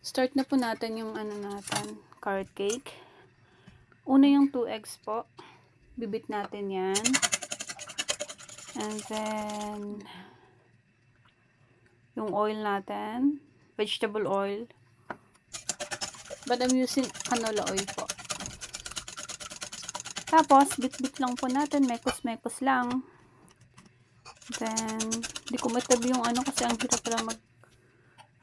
Start na po natin yung carrot cake. Una yung 2 eggs po. Bibit natin yan. And then, yung oil natin. Vegetable oil. But I'm using canola oil po. Tapos, bit-bit lang po natin. Mekos-mekos lang. Then, di ko matabi yung kasi ang hirap pala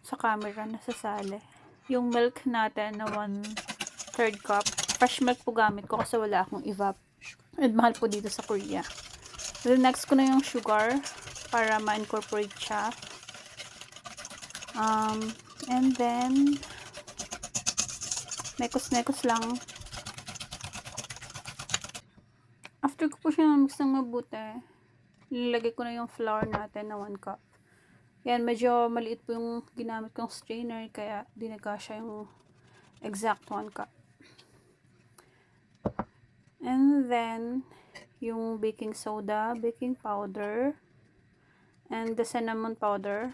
sa camera, nasasali. Yung milk natin na 1/3 cup. Fresh milk po gamit ko kasi wala akong evap. And mahal po dito sa Korea. Then next ko na yung sugar para ma-incorporate siya. And then mekos-mekos lang. After ko po siya mix ng mabuti, nilagay ko na yung flour natin na 1 cup. Yan, medyo maliit po yung ginamit kong strainer, kaya di nagkasya yung exact 1 cup. And then, yung baking soda, baking powder, and the cinnamon powder.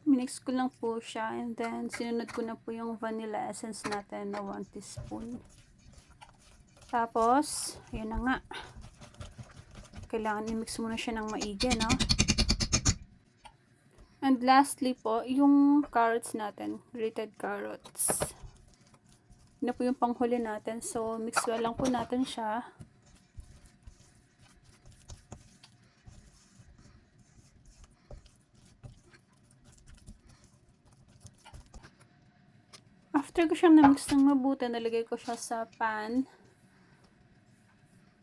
Minix ko lang po siya, and then sinunod ko na po yung vanilla essence natin na 1 teaspoon. Tapos, yun na nga. Kailangan i-mix muna siya ng maigi, no? And lastly po, yung carrots natin, grated carrots. Yun na po yung panghuli natin. So, mix well lang po natin siya. After ko siyang na-mix ng mabuti, nalagay ko siya sa pan.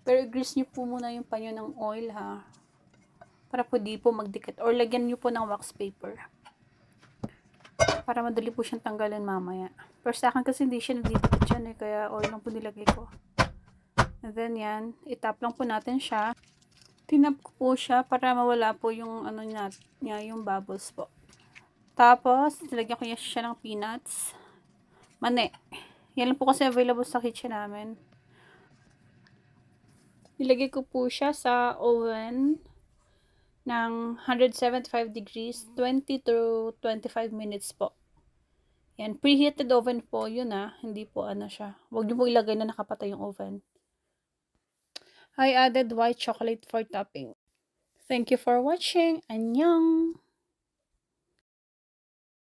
Pero grease nyo po muna yung pan ng oil, ha. Para po di po magdikit. Or lagyan nyo po ng wax paper. Para madali po siyang tanggalin mamaya. Pero sa akin kasi hindi siya nagdidikit yan eh. Kaya oil lang po nilagay ko. And then yan. Itap lang po natin siya. Tinap ko po siya para mawala po yung niya, yung bubbles po. Tapos, nilagyan ko siya ng peanuts. Mani. Yan lang po kasi available sa kitchen namin. Nilagay ko po siya sa oven ng 175 degrees, 20 to 25 minutes po. Yan, preheated oven po yun hindi po siya. Huwag niyo po ilagay na nakapatay yung oven. I added white chocolate for topping. Thank you for watching. Annyeong!